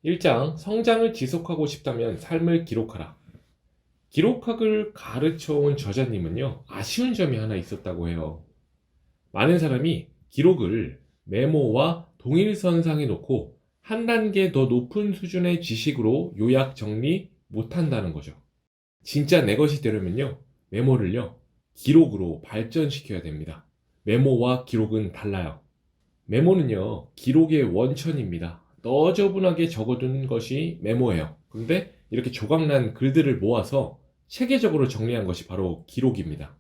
1장 성장을 지속하고 싶다면 삶을 기록하라. 기록학을 가르쳐온 저자님은요, 아쉬운 점이 하나 있었다고 해요. 많은 사람이 기록을 메모와 동일선상에 놓고 한 단계 더 높은 수준의 지식으로 요약 정리 못한다는 거죠. 진짜 내 것이 되려면요, 메모를요, 기록으로 발전시켜야 됩니다. 메모와 기록은 달라요. 메모는요, 기록의 원천입니다. 너저분하게 적어둔 것이 메모예요. 그런데 이렇게 조각난 글들을 모아서 체계적으로 정리한 것이 바로 기록입니다.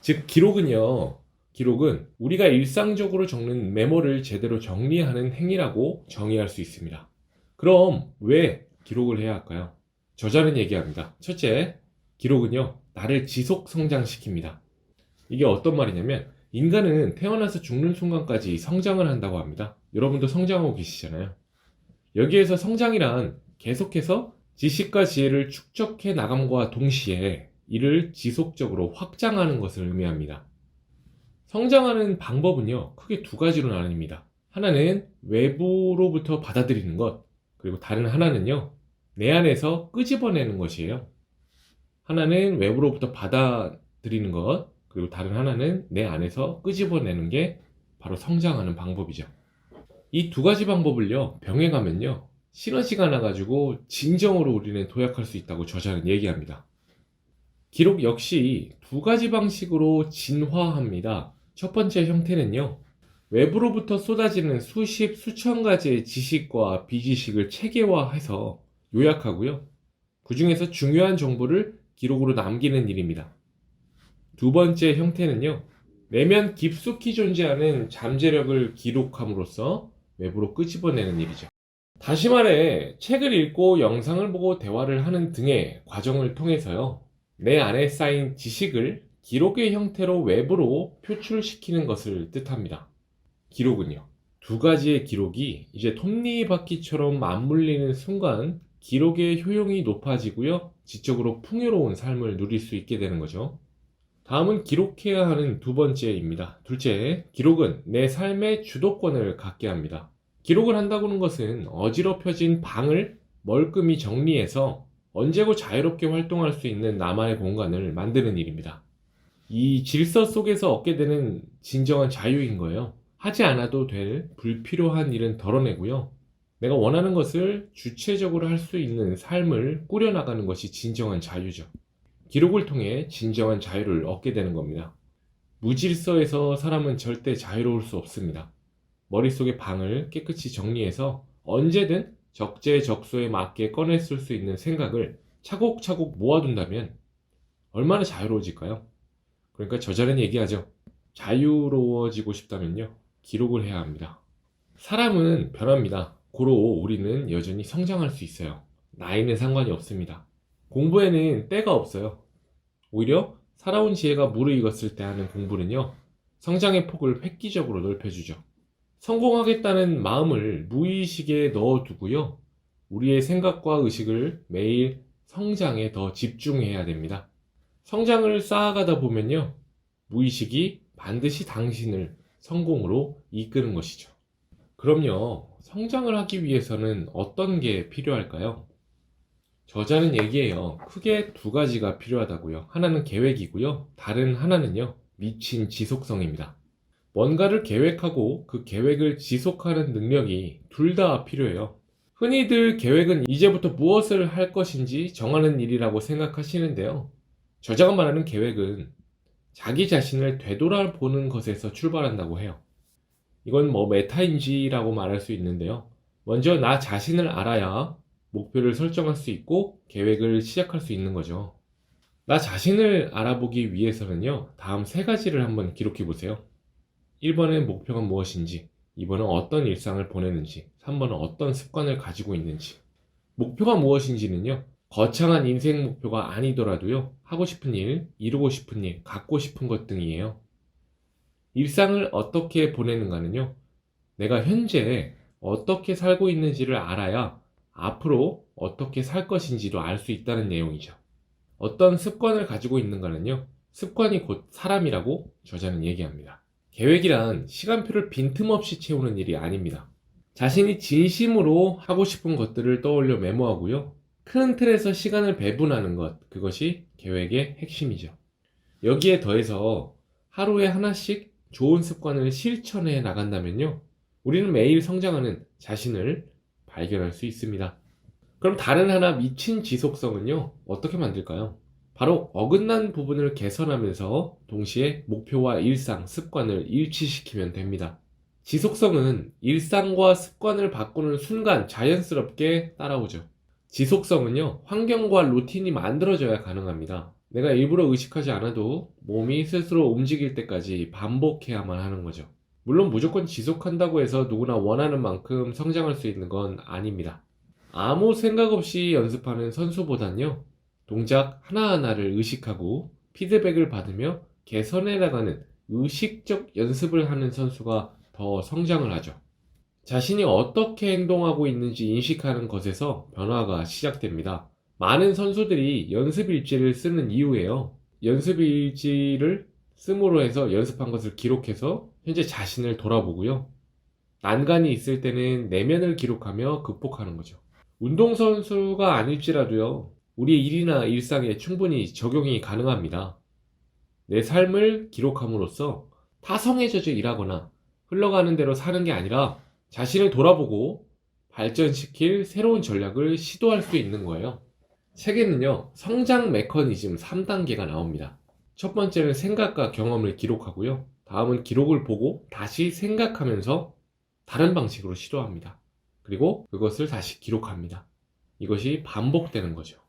즉, 기록은 우리가 일상적으로 적는 메모를 제대로 정리하는 행위라고 정의할 수 있습니다. 그럼 왜 기록을 해야 할까요? 저자는 얘기합니다. 첫째, 기록은요, 나를 지속 성장시킵니다. 이게 어떤 말이냐면, 인간은 태어나서 죽는 순간까지 성장을 한다고 합니다. 여러분도 성장하고 계시잖아요. 여기에서 성장이란 계속해서 지식과 지혜를 축적해 나감과 동시에 이를 지속적으로 확장하는 것을 의미합니다. 성장하는 방법은요, 크게 두 가지로 나뉩니다. 하나는 외부로부터 받아들이는 것, 그리고 다른 하나는요, 내 안에서 끄집어내는 것이에요. 하나는 외부로부터 받아들이는 것, 그리고 다른 하나는 내 안에서 끄집어내는 게 바로 성장하는 방법이죠. 이 두 가지 방법을요, 병행하면요, 시너지가 나가지고 진정으로 우리는 도약할 수 있다고 저자는 얘기합니다. 기록 역시 두 가지 방식으로 진화합니다. 첫 번째 형태는요, 외부로부터 쏟아지는 수십, 수천 가지의 지식과 비지식을 체계화해서 요약하고요. 그 중에서 중요한 정보를 기록으로 남기는 일입니다. 두 번째 형태는요, 내면 깊숙이 존재하는 잠재력을 기록함으로써 외부로 끄집어내는 일이죠. 다시 말해, 책을 읽고 영상을 보고 대화를 하는 등의 과정을 통해서요, 내 안에 쌓인 지식을 기록의 형태로 외부로 표출시키는 것을 뜻합니다. 기록은요, 두 가지의 기록이 이제 톱니바퀴처럼 맞물리는 순간 기록의 효용이 높아지고요, 지적으로 풍요로운 삶을 누릴 수 있게 되는 거죠. 다음은 기록해야 하는 두 번째입니다. 둘째, 기록은 내 삶의 주도권을 갖게 합니다. 기록을 한다는 것은 어지럽혀진 방을 멀끔히 정리해서 언제고 자유롭게 활동할 수 있는 나만의 공간을 만드는 일입니다. 이 질서 속에서 얻게 되는 진정한 자유인 거예요. 하지 않아도 될 불필요한 일은 덜어내고요. 내가 원하는 것을 주체적으로 할 수 있는 삶을 꾸려나가는 것이 진정한 자유죠. 기록을 통해 진정한 자유를 얻게 되는 겁니다. 무질서에서 사람은 절대 자유로울 수 없습니다. 머릿속의 방을 깨끗이 정리해서 언제든 적재적소에 맞게 꺼냈을 수 있는 생각을 차곡차곡 모아둔다면 얼마나 자유로워질까요? 그러니까 저자는 얘기하죠. 자유로워지고 싶다면요, 기록을 해야 합니다. 사람은 변합니다. 고로 우리는 여전히 성장할 수 있어요. 나이는 상관이 없습니다. 공부에는 때가 없어요. 오히려 살아온 지혜가 무르익었을 때 하는 공부는요, 성장의 폭을 획기적으로 넓혀주죠. 성공하겠다는 마음을 무의식에 넣어두고요, 우리의 생각과 의식을 매일 성장에 더 집중해야 됩니다. 성장을 쌓아가다 보면요, 무의식이 반드시 당신을 성공으로 이끄는 것이죠. 그럼요, 성장을 하기 위해서는 어떤 게 필요할까요? 저자는 얘기해요. 크게 두 가지가 필요하다고요. 하나는 계획이고요. 다른 하나는요, 미친 지속성입니다. 뭔가를 계획하고 그 계획을 지속하는 능력이 둘 다 필요해요. 흔히들 계획은 이제부터 무엇을 할 것인지 정하는 일이라고 생각하시는데요. 저자가 말하는 계획은 자기 자신을 되돌아보는 것에서 출발한다고 해요. 이건 메타인지라고 말할 수 있는데요. 먼저 나 자신을 알아야 목표를 설정할 수 있고 계획을 시작할 수 있는 거죠. 나 자신을 알아보기 위해서는요, 다음 세 가지를 한번 기록해 보세요. 1번은 목표가 무엇인지, 2번은 어떤 일상을 보내는지, 3번은 어떤 습관을 가지고 있는지. 목표가 무엇인지는요, 거창한 인생 목표가 아니더라도요, 하고 싶은 일, 이루고 싶은 일, 갖고 싶은 것 등이에요. 일상을 어떻게 보내는가는요, 내가 현재 어떻게 살고 있는지를 알아야 앞으로 어떻게 살 것인지도 알 수 있다는 내용이죠. 어떤 습관을 가지고 있는가는요, 습관이 곧 사람이라고 저자는 얘기합니다. 계획이란 시간표를 빈틈없이 채우는 일이 아닙니다. 자신이 진심으로 하고 싶은 것들을 떠올려 메모하고요. 큰 틀에서 시간을 배분하는 것, 그것이 계획의 핵심이죠. 여기에 더해서 하루에 하나씩 좋은 습관을 실천해 나간다면요. 우리는 매일 성장하는 자신을 발견할 수 있습니다. 그럼 다른 하나 미친 지속성은요, 어떻게 만들까요? 바로 어긋난 부분을 개선하면서 동시에 목표와 일상, 습관을 일치시키면 됩니다. 지속성은 일상과 습관을 바꾸는 순간 자연스럽게 따라오죠. 지속성은요, 환경과 루틴이 만들어져야 가능합니다. 내가 일부러 의식하지 않아도 몸이 스스로 움직일 때까지 반복해야만 하는 거죠. 물론 무조건 지속한다고 해서 누구나 원하는 만큼 성장할 수 있는 건 아닙니다. 아무 생각 없이 연습하는 선수보단요, 동작 하나하나를 의식하고 피드백을 받으며 개선해 나가는 의식적 연습을 하는 선수가 더 성장을 하죠. 자신이 어떻게 행동하고 있는지 인식하는 것에서 변화가 시작됩니다. 많은 선수들이 연습일지를 쓰는 이유예요. 연습일지를 씀으로 해서 연습한 것을 기록해서 현재 자신을 돌아보고요. 난간이 있을 때는 내면을 기록하며 극복하는 거죠. 운동선수가 아닐지라도요, 우리의 일이나 일상에 충분히 적용이 가능합니다. 내 삶을 기록함으로써 타성해져서 일하거나 흘러가는 대로 사는 게 아니라 자신을 돌아보고 발전시킬 새로운 전략을 시도할 수 있는 거예요. 책에는요, 성장 메커니즘 3단계가 나옵니다. 첫 번째는 생각과 경험을 기록하고요. 다음은 기록을 보고 다시 생각하면서 다른 방식으로 시도합니다. 그리고 그것을 다시 기록합니다. 이것이 반복되는 거죠.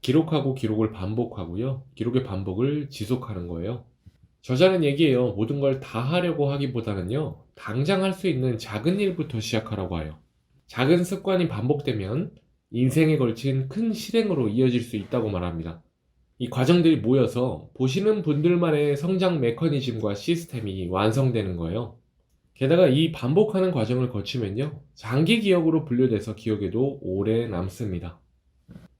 기록하고 기록을 반복하고요. 기록의 반복을 지속하는 거예요. 저자는 얘기해요. 모든 걸 다 하려고 하기보다는요, 당장 할 수 있는 작은 일부터 시작하라고 해요. 작은 습관이 반복되면 인생에 걸친 큰 실행으로 이어질 수 있다고 말합니다. 이 과정들이 모여서 보시는 분들만의 성장 메커니즘과 시스템이 완성되는 거예요. 게다가 이 반복하는 과정을 거치면요, 장기 기억으로 분류돼서 기억에도 오래 남습니다.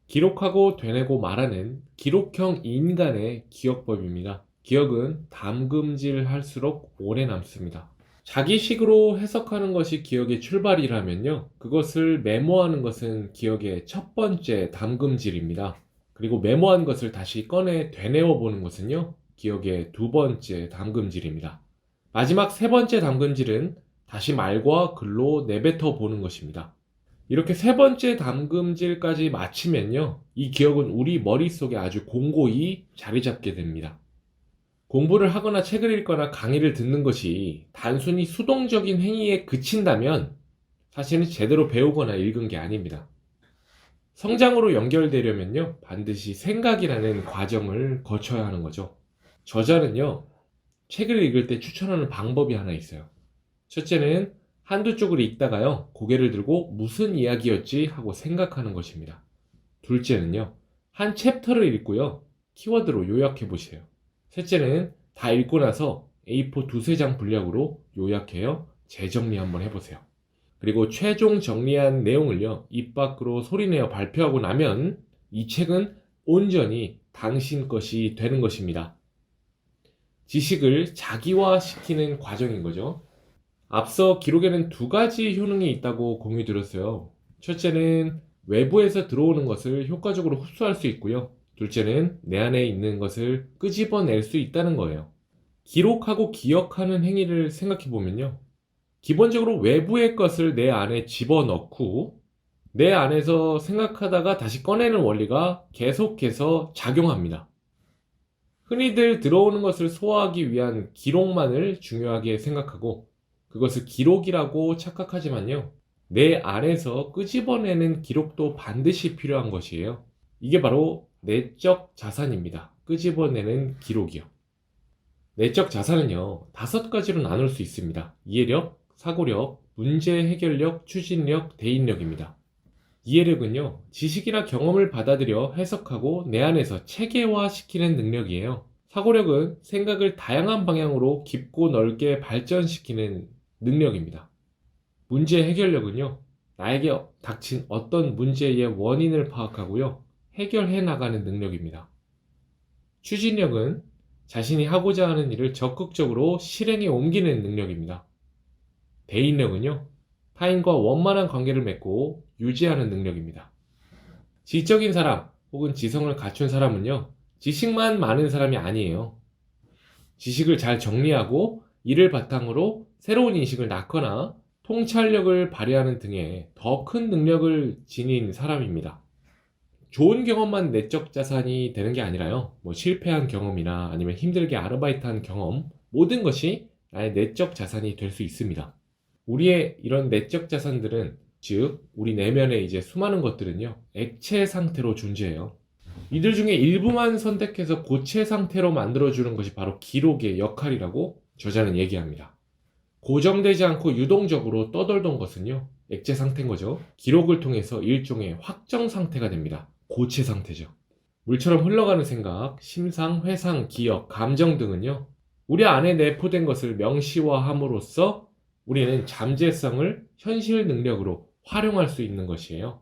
기록하고 되뇌고 말하는 기록형 인간의 기억법입니다. 기억은 담금질할수록 오래 남습니다. 자기식으로 해석하는 것이 기억의 출발이라면요, 그것을 메모하는 것은 기억의 첫 번째 담금질입니다. 그리고 메모한 것을 다시 꺼내 되뇌어 보는 것은요, 기억의 두 번째 담금질입니다. 마지막 세 번째 담금질은 다시 말과 글로 내뱉어 보는 것입니다. 이렇게 세 번째 담금질까지 마치면요, 이 기억은 우리 머릿속에 아주 공고히 자리 잡게 됩니다. 공부를 하거나 책을 읽거나 강의를 듣는 것이 단순히 수동적인 행위에 그친다면 사실은 제대로 배우거나 읽은 게 아닙니다. 성장으로 연결되려면요, 반드시 생각이라는 과정을 거쳐야 하는 거죠. 저자는요, 책을 읽을 때 추천하는 방법이 하나 있어요. 첫째는 한두 쪽을 읽다가요, 고개를 들고 무슨 이야기였지 하고 생각하는 것입니다. 둘째는요, 한 챕터를 읽고요, 키워드로 요약해 보세요. 셋째는 다 읽고 나서 A4 두세 장 분량으로 요약해요, 재정리 한번 해보세요. 그리고 최종 정리한 내용을요, 입 밖으로 소리내어 발표하고 나면 이 책은 온전히 당신 것이 되는 것입니다. 지식을 자기화시키는 과정인 거죠. 앞서 기록에는 두 가지 효능이 있다고 공유 드렸어요. 첫째는 외부에서 들어오는 것을 효과적으로 흡수할 수 있고요. 둘째는 내 안에 있는 것을 끄집어낼 수 있다는 거예요. 기록하고 기억하는 행위를 생각해 보면요, 기본적으로 외부의 것을 내 안에 집어넣고 내 안에서 생각하다가 다시 꺼내는 원리가 계속해서 작용합니다. 흔히들 들어오는 것을 소화하기 위한 기록만을 중요하게 생각하고 그것을 기록이라고 착각하지만요, 내 안에서 끄집어내는 기록도 반드시 필요한 것이에요. 이게 바로 내적 자산입니다. 끄집어내는 기록이요. 내적 자산은요, 5가지로 나눌 수 있습니다. 이해력, 사고력, 문제 해결력, 추진력, 대인력입니다. 이해력은요, 지식이나 경험을 받아들여 해석하고 내 안에서 체계화시키는 능력이에요. 사고력은 생각을 다양한 방향으로 깊고 넓게 발전시키는 능력입니다. 문제 해결력은요, 나에게 닥친 어떤 문제의 원인을 파악하고요, 해결해 나가는 능력입니다. 추진력은 자신이 하고자 하는 일을 적극적으로 실행에 옮기는 능력입니다. 대인력은요, 타인과 원만한 관계를 맺고 유지하는 능력입니다. 지적인 사람 혹은 지성을 갖춘 사람은요, 지식만 많은 사람이 아니에요. 지식을 잘 정리하고 이를 바탕으로 새로운 인식을 낳거나 통찰력을 발휘하는 등의 더 큰 능력을 지닌 사람입니다. 좋은 경험만 내적 자산이 되는 게 아니라요, 실패한 경험이나 아니면 힘들게 아르바이트한 경험, 모든 것이 나의 내적 자산이 될 수 있습니다. 우리의 이런 내적 자산들은, 즉 우리 내면의 이제 수많은 것들은요, 액체 상태로 존재해요. 이들 중에 일부만 선택해서 고체 상태로 만들어주는 것이 바로 기록의 역할이라고 저자는 얘기합니다. 고정되지 않고 유동적으로 떠돌던 것은요, 액체 상태인 거죠. 기록을 통해서 일종의 확정 상태가 됩니다. 고체 상태죠. 물처럼 흘러가는 생각, 심상, 회상, 기억, 감정 등은요, 우리 안에 내포된 것을 명시화함으로써 우리는 잠재성을 현실 능력으로 활용할 수 있는 것이에요.